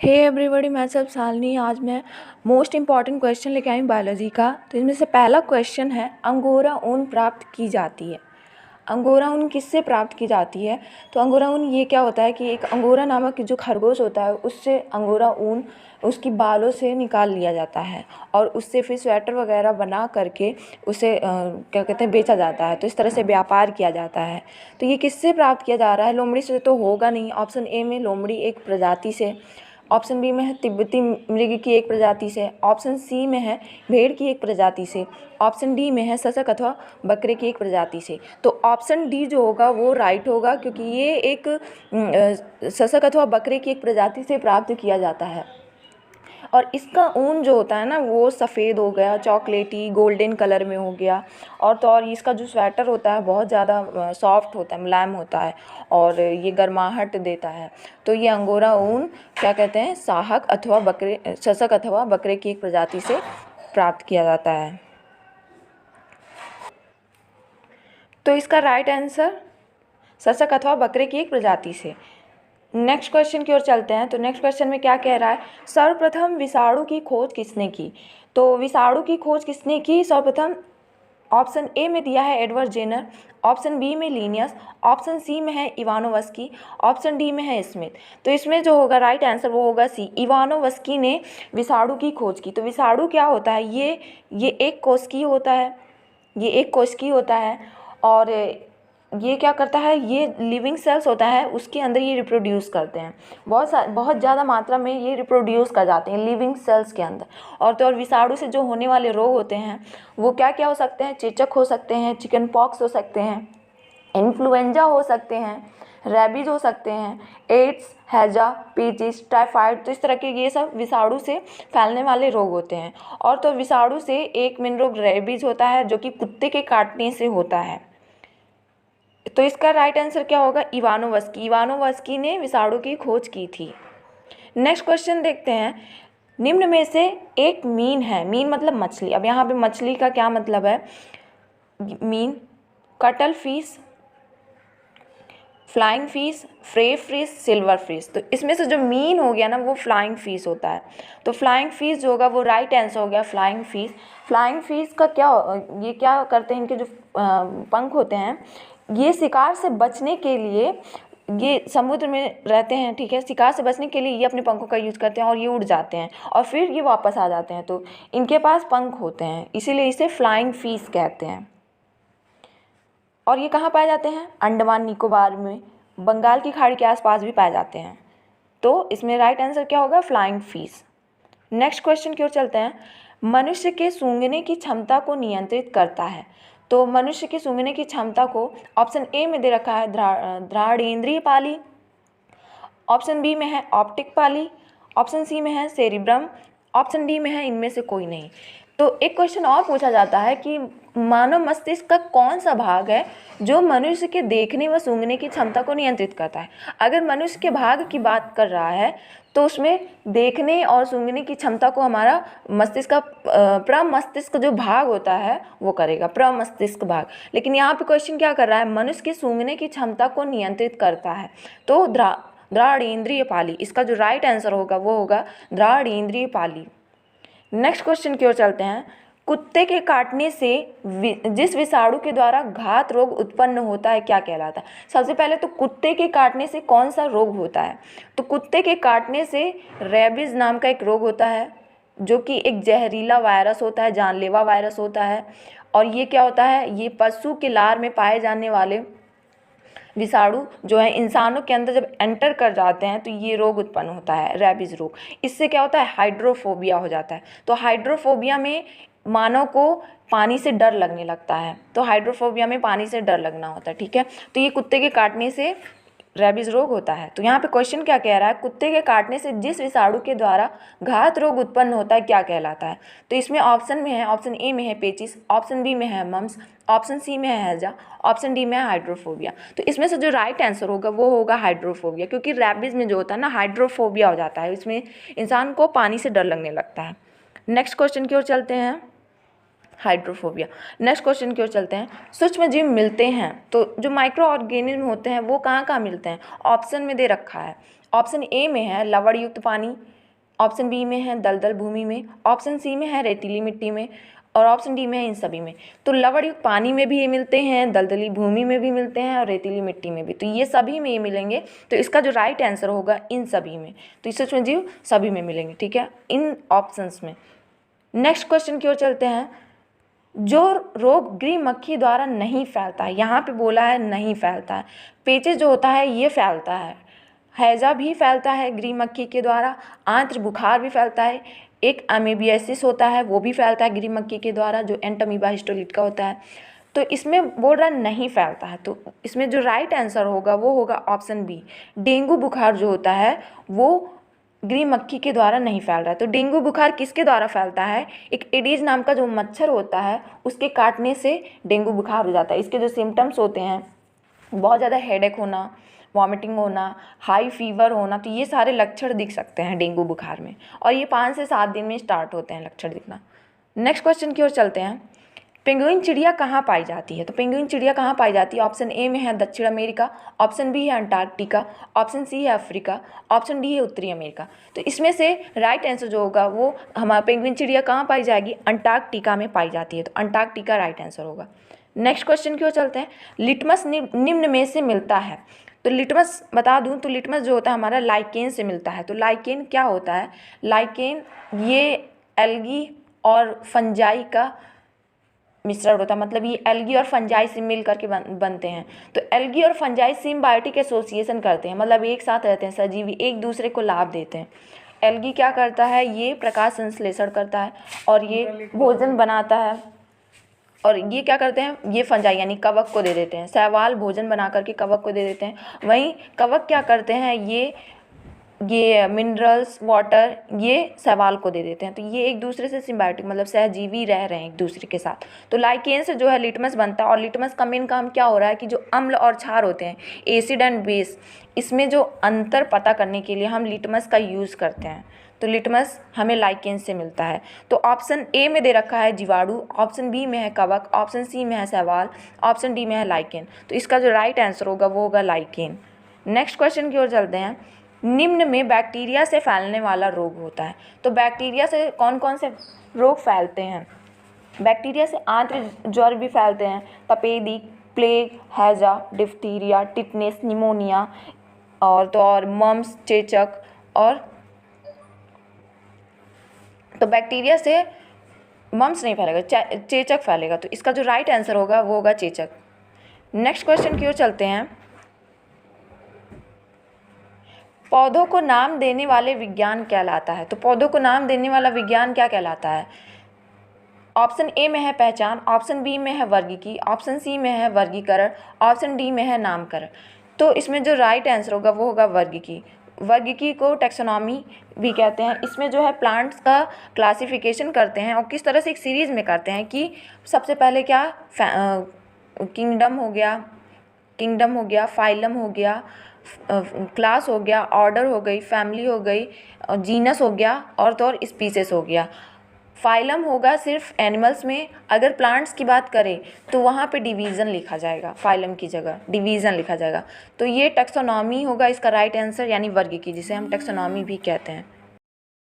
Hey everybody, मैं सब शालिनी। आज मैं मोस्ट इम्पॉर्टेंट क्वेश्चन लेके आई हूँ बायोलॉजी का। तो इसमें से पहला क्वेश्चन है, अंगोरा ऊन प्राप्त की जाती है। अंगोरा ऊन किससे प्राप्त की जाती है? तो अंगोरा ऊन ये क्या होता है कि एक अंगोरा नामक जो खरगोश होता है उससे अंगोरा ऊन उसकी बालों से निकाल लिया जाता है और उससे फिर स्वेटर वगैरह बना करके उसे क्या कहते हैं बेचा जाता है। तो इस तरह से व्यापार किया जाता है। तो ये किससे प्राप्त किया जा रहा है? लोमड़ी से तो होगा नहीं। ऑप्शन ए में लोमड़ी एक प्रजाति से, ऑप्शन बी में है तिब्बती मृग की एक प्रजाति से, ऑप्शन सी में है भेड़ की एक प्रजाति से, ऑप्शन डी में है सशक अथवा बकरे की एक प्रजाति से। तो ऑप्शन डी जो होगा वो राइट होगा, क्योंकि ये एक सशक अथवा बकरे की एक प्रजाति से प्राप्त किया जाता है। और इसका ऊन जो होता है ना वो सफ़ेद हो गया, चॉकलेटी गोल्डन कलर में हो गया। और तो और इसका जो स्वेटर होता है बहुत ज़्यादा सॉफ्ट होता है, मुलायम होता है और ये गर्माहट देता है। तो ये अंगोरा ऊन क्या कहते हैं, शशक अथवा बकरे की एक प्रजाति से प्राप्त किया जाता है। तो इसका राइट आंसर शशक अथवा बकरे की एक प्रजाति से। नेक्स्ट क्वेश्चन की ओर चलते हैं। तो नेक्स्ट क्वेश्चन में क्या कह रहा है, सर्वप्रथम विषाणु की खोज किसने की? तो विषाणु की खोज किसने की सर्वप्रथम? ऑप्शन ए में दिया है एडवर्ड जेनर, ऑप्शन बी में लीनियस, ऑप्शन सी में है इवानोवस्की, ऑप्शन डी में है स्मिथ। तो इसमें जो होगा राइट आंसर वो होगा सी, इवानोवस्की ने विषाणु की खोज की। तो विषाणु क्या होता है, ये एक कोशिकीय होता है, ये एक कोशिकीय होता है और ये क्या करता है, ये लिविंग सेल्स होता है उसके अंदर ये रिप्रोड्यूस करते हैं। बहुत ज़्यादा मात्रा में ये रिप्रोड्यूस कर जाते हैं लिविंग सेल्स के अंदर। और तो और विषाणु से जो होने वाले रोग होते हैं वो क्या क्या हो सकते हैं, चेचक हो सकते हैं, चिकन पॉक्स हो सकते हैं, इन्फ्लुएंजा हो सकते हैं, रेबीज हो सकते हैं, एड्स, हैजा, पेचिस, टाइफाइड। तो इस तरह के ये सब विषाणु से फैलने वाले रोग होते हैं। और तो विषाणु से एक मेन रोग रेबीज होता है जो कि कुत्ते के काटने से होता है। तो इसका राइट आंसर क्या होगा, इवानोवस्की ने विषाणु की खोज की थी। नेक्स्ट क्वेश्चन देखते हैं, निम्न में से एक मीन है, मीन मतलब मछली। अब यहाँ पे मछली का क्या मतलब है, mean, cuttle fish, flying fish, फ्रे फिश, सिल्वर फिश। तो इसमें से जो मीन हो गया ना वो फ्लाइंग फिश होता है। तो फ्लाइंग फिश जो होगा वो राइट आंसर हो गया, फ्लाइंग फिश। फ्लाइंग फिश का ये क्या करते हैं, इनके जो पंख होते हैं ये शिकार से बचने के लिए, ये समुद्र में रहते हैं, ठीक है, शिकार से बचने के लिए ये अपने पंखों का यूज़ करते हैं और ये उड़ जाते हैं और फिर ये वापस आ जाते हैं। तो इनके पास पंख होते हैं, इसीलिए इसे फ्लाइंग फिश कहते हैं। और ये कहाँ पाए जाते हैं, अंडमान निकोबार में, बंगाल की खाड़ी के आसपास भी पाए जाते हैं। तो इसमें राइट आंसर क्या होगा, फ्लाइंग फिश। नेक्स्ट क्वेश्चन की ओर चलते हैं, मनुष्य के सूंघने की क्षमता को नियंत्रित करता है। तो मनुष्य की सूंघने की क्षमता को ऑप्शन ए में दे रखा है घ्राणेंद्रिय पाली, ऑप्शन बी में है ऑप्टिक पाली, ऑप्शन सी में है सेरिब्रम, ऑप्शन डी में है इनमें से कोई नहीं। तो एक क्वेश्चन और पूछा जाता है कि मानव मस्तिष्क का कौन सा भाग है जो मनुष्य के देखने व सूंघने की क्षमता को नियंत्रित करता है? अगर मनुष्य के भाग की बात कर रहा है तो उसमें देखने और सूंघने की क्षमता को हमारा मस्तिष्क का प्रमस्तिष्क जो भाग होता है वो करेगा, प्रमस्तिष्क भाग। लेकिन यहाँ पे क्वेश्चन क्या कर रहा है, मनुष्य की सूंघने की क्षमता को नियंत्रित करता है। तो घ्राणेंद्रिय पाली, इसका जो राइट आंसर होगा वो होगा घ्राणेंद्रिय पाली। नेक्स्ट क्वेश्चन की ओर चलते हैं, कुत्ते के काटने से जिस विषाणु के द्वारा घात रोग उत्पन्न होता है क्या कहलाता है? सबसे पहले तो कुत्ते के काटने से कौन सा रोग होता है? तो कुत्ते के काटने से रेबीज नाम का एक रोग होता है जो कि एक जहरीला वायरस होता है, जानलेवा वायरस होता है। और ये क्या होता है, ये पशु के लार में पाए जाने वाले विषाणु जो है इंसानों के अंदर जब एंटर कर जाते हैं तो ये रोग उत्पन्न होता है, रेबीज रोग। इससे क्या होता है, हाइड्रोफोबिया हो जाता है। तो हाइड्रोफोबिया में मानव को पानी से डर लगने लगता है। तो हाइड्रोफोबिया में पानी से डर लगना होता है, ठीक है। तो ये कुत्ते के काटने से रेबीज रोग होता है। तो यहाँ पे क्वेश्चन क्या कह रहा है, कुत्ते के काटने से जिस विषाणु के द्वारा घात रोग उत्पन्न होता है क्या कहलाता है? तो इसमें ऑप्शन में है, ऑप्शन ए में है पेचिस, ऑप्शन बी में है मम्स, ऑप्शन सी में है हैजा, ऑप्शन डी में है हाइड्रोफोबिया। तो इसमें से जो राइट आंसर होगा वो होगा हाइड्रोफोबिया, क्योंकि रेबीज में जो होता है ना हाइड्रोफोबिया हो जाता है, इसमें इंसान को पानी से डर लगने लगता है। नेक्स्ट क्वेश्चन की ओर चलते हैं, हाइड्रोफोबिया। नेक्स्ट क्वेश्चन की ओर चलते हैं, सूक्ष्म जीव मिलते हैं तो जो माइक्रो ऑर्गेनिज्म होते हैं वो कहाँ कहाँ मिलते हैं? ऑप्शन में दे रखा है, ऑप्शन ए में है लवण युक्त पानी, ऑप्शन बी में है दलदल भूमि में, ऑप्शन सी में है रेतीली मिट्टी में, और ऑप्शन डी में है इन सभी में। तो लवण युक्त पानी में भी ये मिलते हैं, दलदली भूमि में भी मिलते हैं और रेतीली मिट्टी में भी, तो ये सभी में ये मिलेंगे। तो इसका जो राइट आंसर होगा इन सभी में, तो इससे जीव सभी में मिलेंगे, ठीक है, इन ऑप्शंस में। नेक्स्ट क्वेश्चन की ओर चलते हैं। जो रोग गृह मक्खी द्वारा नहीं फैलता है, यहाँ पे बोला है नहीं फैलता है। पेचिश जो होता है ये फैलता है, हैजा भी फैलता है गृह मक्खी के द्वारा, आंत्र बुखार भी फैलता है, एक अमेबियासिस होता है वो भी फैलता है गृह मक्खी के द्वारा, जो एंटमीबा हिस्टोलिट का होता है। तो इसमें बोल रहा नहीं फैलता है, तो इसमें जो राइट आंसर होगा वो होगा ऑप्शन बी, डेंगू बुखार जो होता है वो गृह मक्खी के द्वारा नहीं फैल रहा है। तो डेंगू बुखार किसके द्वारा फैलता है? एक एडीज नाम का जो मच्छर होता है उसके काटने से डेंगू बुखार हो जाता है। इसके जो सिम्टम्स होते हैं, बहुत ज़्यादा हेडेक होना, वॉमिटिंग होना, हाई फीवर होना, तो ये सारे लक्षण दिख सकते हैं डेंगू बुखार में, और ये 5 से 7 दिन में स्टार्ट होते हैं लक्षण दिखना। नेक्स्ट क्वेश्चन की ओर चलते हैं। पेंगुइन चिड़िया कहाँ पाई जाती है? तो पेंगुइन चिड़िया कहाँ पाई जाती है? ऑप्शन ए में है दक्षिण अमेरिका, ऑप्शन बी है अंटार्कटिका, ऑप्शन सी है अफ्रीका, ऑप्शन डी है उत्तरी अमेरिका। तो इसमें से राइट आंसर जो होगा वो हमारा पेंगुइन चिड़िया कहाँ पाई जाएगी? अंटार्कटिका में पाई जाती है, तो अंटार्कटिका राइट आंसर होगा। नेक्स्ट क्वेश्चन की ओर चलते हैं। लिटमस निम्न में से मिलता है? तो लिटमस बता दूं तो लिटमस जो होता है हमारा लाइकेन से मिलता है। तो लाइकेन क्या होता है? लाइकेन ये एल्गी और फंजाई का मिश्रण होता है, मतलब ये एल्गी और फंजाई से मिल करके बनते हैं। तो एल्गी और फंजाई सिम्बायोटिक एसोसिएशन करते हैं, मतलब एक साथ रहते हैं, सजीवी एक दूसरे को लाभ देते हैं। एल्गी क्या करता है? ये प्रकाश संश्लेषण करता है और ये भोजन बनाता है, और ये क्या करते हैं? ये फंजाई यानी कवक को दे देते हैं। शैवाल भोजन बना करके कवक को दे देते हैं, वहीं कवक क्या करते हैं? ये मिनरल्स वाटर ये शैवाल को दे देते हैं। तो ये एक दूसरे से सिम्बायोटिक मतलब सहजीवी रह रहे हैं एक दूसरे के साथ। तो लाइकेन से जो है लिटमस बनता है, और लिटमस का मेन काम क्या हो रहा है कि जो अम्ल और क्षार होते हैं, एसिड एंड बेस, इसमें जो अंतर पता करने के लिए हम लिटमस का यूज़ करते हैं। तो लिटमस हमें लाइकेन से मिलता है। तो ऑप्शन ए में दे रखा है जीवाणु, ऑप्शन बी में है कवक, ऑप्शन सी में है शैवाल, ऑप्शन डी में है लाइकेन। तो इसका जो राइट आंसर होगा वो होगा लाइकेन। नेक्स्ट क्वेश्चन की ओर चलते हैं। निम्न में बैक्टीरिया से फैलने वाला रोग होता है? तो बैक्टीरिया से कौन कौन से रोग फैलते हैं? बैक्टीरिया से आंत्र ज्वर भी फैलते हैं, तपेदिक, प्लेग, हैजा, डिफ्थीरिया, टिटनेस, निमोनिया, और मम्स, चेचक, और तो बैक्टीरिया से मम्स नहीं फैलेगा, चेचक फैलेगा। तो इसका जो राइट आंसर होगा वो होगा चेचक। नेक्स्ट क्वेश्चन की ओर चलते हैं। पौधों को नाम देने वाले विज्ञान कहलाता है? तो पौधों को नाम देने वाला विज्ञान क्या कहलाता है? ऑप्शन ए में है पहचान, ऑप्शन बी में है वर्गीकी, ऑप्शन सी में है वर्गीकरण, ऑप्शन डी में है नामकरण। तो इसमें जो राइट आंसर होगा वो होगा वर्गीकी। वर्गीकी को टैक्सोनॉमी भी कहते हैं। इसमें जो है प्लांट्स का क्लासिफिकेशन करते हैं, और किस तरह से एक सीरीज़ में करते हैं कि सबसे पहले क्या किंगडम हो गया, फाइलम हो गया, क्लास हो गया, ऑर्डर हो गई, फैमिली हो गई, जीनस हो गया, और तो और स्पीसीज हो गया। फाइलम होगा सिर्फ एनिमल्स में। अगर प्लांट्स की बात करें तो वहाँ पे डिवीज़न लिखा जाएगा, फाइलम की जगह डिवीज़न लिखा जाएगा। तो ये टैक्सोनॉमी होगा इसका राइट आंसर, यानी वर्गीकी, जिसे हम टैक्सोनॉमी भी कहते हैं।